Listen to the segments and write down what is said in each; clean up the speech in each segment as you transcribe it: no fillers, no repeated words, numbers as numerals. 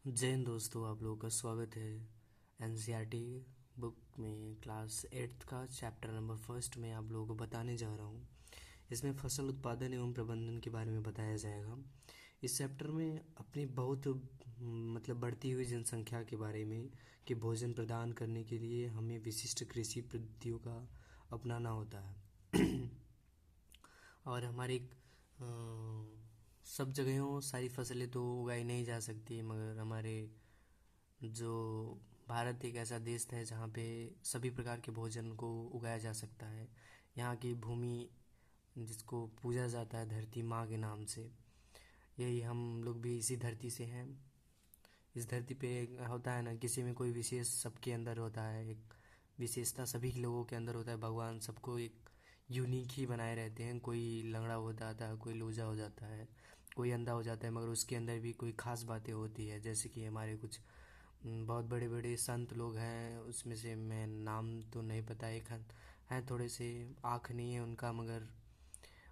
जय हिंद दोस्तों, आप लोगों का स्वागत है एनसीईआरटी बुक में क्लास 8th का चैप्टर नंबर फर्स्ट में आप लोगों को बताने जा रहा हूँ। इसमें फसल उत्पादन एवं प्रबंधन के बारे में बताया जाएगा। इस चैप्टर में अपनी बहुत मतलब बढ़ती हुई जनसंख्या के बारे में कि भोजन प्रदान करने के लिए हमें विशिष्ट कृषि पद्धतियों का अपनाना होता है। और हमारे सब जगहों सारी फसलें तो उगाई नहीं जा सकती, मगर हमारे जो भारत एक ऐसा देश है जहाँ पे सभी प्रकार के भोजन को उगाया जा सकता है। यहाँ की भूमि जिसको पूजा जाता है धरती माँ के नाम से, यही हम लोग भी इसी धरती से हैं। इस धरती पे होता है ना, किसी में कोई विशेष सबके अंदर होता है, एक विशेषता सभी लोगों के अंदर होता है। भगवान सबको एक यूनिक ही बनाए रहते हैं। कोई लंगड़ा हो जाता है, कोई लूजा हो जाता है, कोई अंधा हो जाता है, मगर उसके अंदर भी कोई खास बातें होती है। जैसे कि हमारे कुछ बहुत बड़े बड़े संत लोग हैं, उसमें से मैं नाम तो नहीं पता, एक हैं थोड़े से, आँख नहीं है उनका, मगर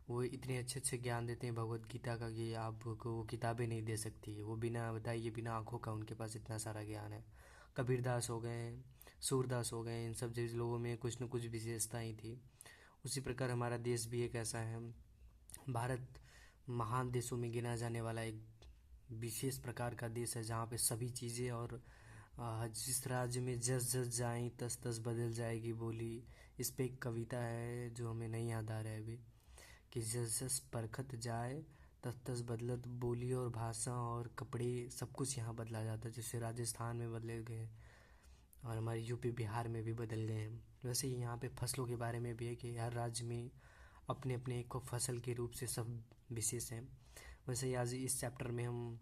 वो इतने अच्छे अच्छे ज्ञान देते हैं भगवत गीता का कि आपको वो किताबें नहीं दे सकती। वो बिना बताइए, बिना आँखों का उनके पास इतना सारा ज्ञान है। कबीरदास हो गए, सूरदास हो गए, इन सब जैसे लोगों में कुछ न कुछ विशेषताएं थी। उसी प्रकार हमारा देश भी एक ऐसा है। भारत महान देशों में गिना जाने वाला एक विशेष प्रकार का देश है, जहाँ पे सभी चीज़ें और जिस राज्य में जस जस जाए तस तस बदल जाएगी बोली। इस पे एक कविता है जो हमें नहीं याद आ रहा है अभी, कि जस जस परखत जाए तस तस बदलत बोली और भाषा और कपड़े, सब कुछ यहाँ बदला जाता है। जैसे राजस्थान में बदले गए और हमारे यूपी बिहार में भी बदल गए हैं, वैसे ही यहाँ पे फसलों के बारे में भी है कि हर राज्य में अपने अपने एक फसल के रूप से सब विशेष हैं। वैसे ही आज इस चैप्टर में हम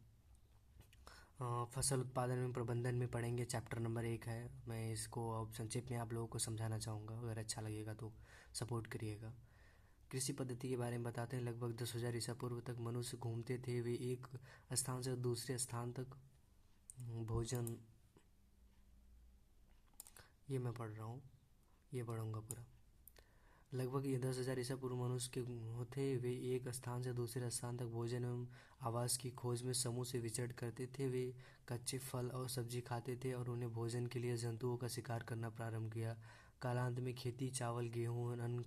फसल उत्पादन में प्रबंधन में पढ़ेंगे। चैप्टर नंबर 1 है। मैं इसको अब संक्षेप में आप लोगों को समझाना चाहूँगा, अगर अच्छा लगेगा तो सपोर्ट करिएगा। कृषि पद्धति के बारे में बताते हैं। लगभग 10,000 ईसा पूर्व तक मनुष्य घूमते थे। वे एक स्थान से दूसरे स्थान तक भोजन, ये मैं पढ़ रहा हूँ, ये पढ़ूंगा पूरा। लगभग ये 10,000 ईसा पूर्व मनुष्य के होते वे एक स्थान से दूसरे स्थान तक भोजन एवं आवास की खोज में समूह से विचरण करते थे। वे कच्चे फल और सब्जी खाते थे और उन्हें भोजन के लिए जंतुओं का शिकार करना प्रारंभ किया। कालांत में खेती, चावल, गेहूं, अन्न,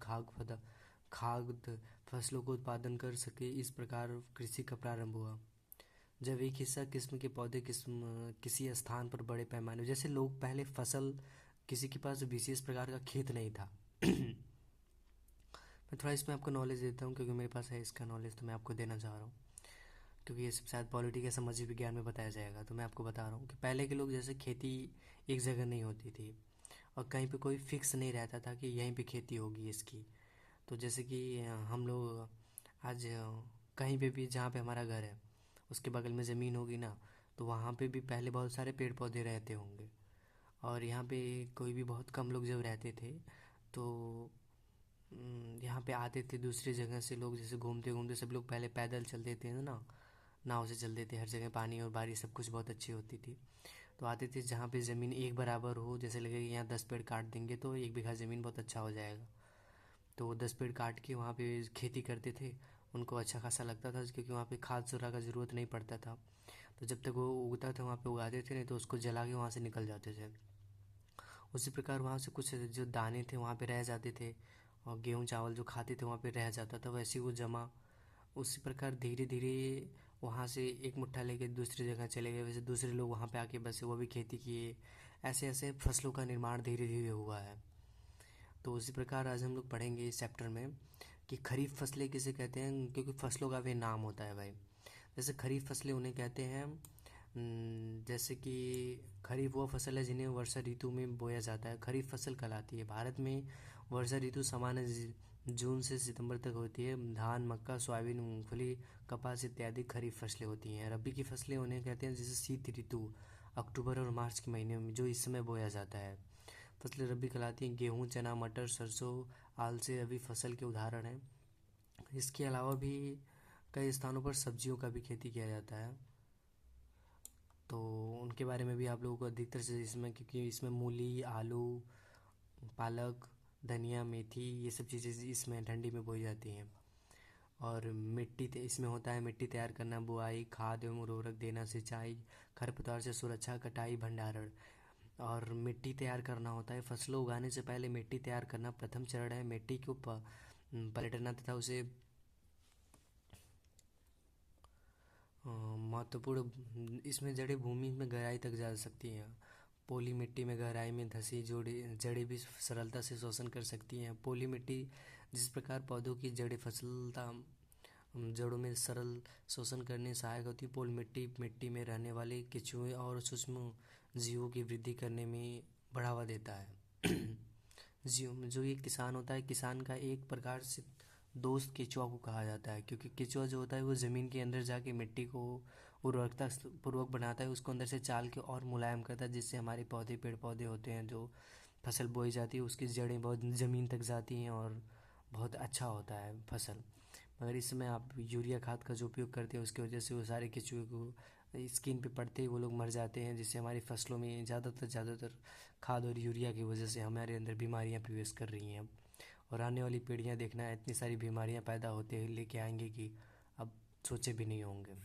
खाद्य फसलों को उत्पादन कर सके, इस प्रकार कृषि का प्रारंभ हुआ। जब एक हिस्सा किस्म के पौधे किसी स्थान पर बड़े पैमाने, जैसे लोग पहले फसल, किसी के पास विशेष प्रकार का खेत नहीं था। मैं थोड़ा इसमें आपको नॉलेज देता हूँ क्योंकि मेरे पास है इसका नॉलेज, तो मैं आपको देना चाह रहा हूँ। क्योंकि ये सब शायद पॉलिटी के सामाजिक विज्ञान में बताया जाएगा, तो मैं आपको बता रहा हूँ कि पहले के लोग जैसे खेती एक जगह नहीं होती थी और कहीं पे कोई फिक्स नहीं रहता था कि यहीं पे खेती होगी इसकी। तो जैसे कि हम लोग आज कहीं पे भी जहाँ पे हमारा घर है उसके बगल में ज़मीन होगी ना, तो वहाँ पे भी पहले बहुत सारे पेड़ पौधे रहते होंगे। और यहाँ पे कोई भी बहुत कम लोग जब रहते थे, तो यहाँ पे आते थे दूसरी जगह से लोग, जैसे घूमते घूमते सब लोग पहले पैदल चलते थे ना, नाव से चलते थे। हर जगह पानी और बारिश सब कुछ बहुत अच्छी होती थी। तो आते थे जहाँ पे ज़मीन एक बराबर हो, जैसे लगे कि यहाँ 10 पेड़ काट देंगे तो 1 बीघा ज़मीन बहुत अच्छा हो जाएगा, तो वो 10 पेड़ काट के वहाँ पे खेती करते थे। उनको अच्छा खासा लगता था क्योंकि वहाँ पे खाद सुरा का ज़रूरत नहीं पड़ता था। तो जब तक वो उगता था वहाँ पे उगाते थे, नहीं तो उसको जला के वहाँ से निकल जाते थे। उसी प्रकार वहाँ से कुछ जो दाने थे वहाँ पे रह जाते थे, और गेहूँ चावल जो खाते थे वहाँ पे रह जाता था, वैसे ही वो जमा। उसी प्रकार धीरे धीरे वहाँ से एक मुट्ठा लेके दूसरी जगह चले गए, वैसे दूसरे लोग वहाँ पे आके बसे, वो भी खेती किए। ऐसे ऐसे फसलों का निर्माण धीरे धीरे हुआ है। तो उसी प्रकार आज हम लोग पढ़ेंगे इस चैप्टर में कि खरीफ फसलें किसे कहते हैं, क्योंकि फसलों का भी नाम होता है भाई। जैसे खरीफ फसलें उन्हें कहते हैं, जैसे कि खरीफ वो फसल है जिन्हें वर्षा ऋतु में बोया जाता है, खरीफ फसल कहलाती है। भारत में वर्षा ऋतु सामान्य जून से सितंबर तक होती है। धान, मक्का, सोयाबीन, मूंगफली, कपास इत्यादि खरीफ फसलें होती हैं। रबी की फसलें उन्हें कहते हैं जैसे शीत ऋतु, अक्टूबर और मार्च के महीने में, जो इस समय बोया जाता है। फसलें रबी कहलाती हैं। गेहूँ, चना, मटर, सरसों, आलसी रबी फसल के उदाहरण हैं। इसके अलावा भी कई स्थानों पर सब्जियों का भी खेती किया जाता है, तो उनके बारे में भी आप लोगों को अधिकतर से इसमें, क्योंकि इसमें मूली, आलू, पालक, धनिया, मेथी, ये सब चीज़ें इसमें ठंडी में बोई जाती हैं। और इसमें होता है मिट्टी तैयार करना, बुआई, खाद एवं उर्वरक देना, सिंचाई, खरपतवार से सुरक्षा, कटाई, भंडारण। और मिट्टी तैयार करना होता है, फसलों उगाने से पहले मिट्टी तैयार करना प्रथम चरण है। मिट्टी को पलटना तथा उसे महत्वपूर्ण, इसमें जड़ें भूमि में गहराई तक जा सकती हैं। पोली मिट्टी में गहराई में धंसी जड़ें भी सरलता से शोषण कर सकती हैं। पोली मिट्टी, जिस प्रकार पौधों की जड़ें फसलता जड़ों में सरल शोषण करने में सहायक होती है, पोल मिट्टी मिट्टी में रहने वाले केंचुए और सूक्ष्म जीवों की वृद्धि करने में बढ़ावा देता है। जीव जो ये किसान होता है, किसान का एक प्रकार से दोस्त केंचुआ को कहा जाता है, क्योंकि केंचुआ जो होता है वो ज़मीन के अंदर जाके मिट्टी को उर्वरकता पूर्वक बनाता है, उसको अंदर से चाल के और मुलायम करता है, जिससे हमारे पेड़ पौधे होते हैं, जो फसल बोई जाती है उसकी जड़ें बहुत ज़मीन तक जाती हैं और बहुत अच्छा होता है फसल। मगर इस समय आप यूरिया खाद का जो उपयोग करते हैं उसकी वजह से वो सारे केंचुए को स्किन पे पड़ते ही वो लोग मर जाते हैं, जिससे हमारी फसलों में ज़्यादातर खाद और यूरिया की वजह से हमारे अंदर बीमारियां प्रवेश कर रही हैं अब। और आने वाली पीढ़ियां देखना, इतनी सारी बीमारियां पैदा होते लेके आएंगे कि अब सोचे भी नहीं होंगे।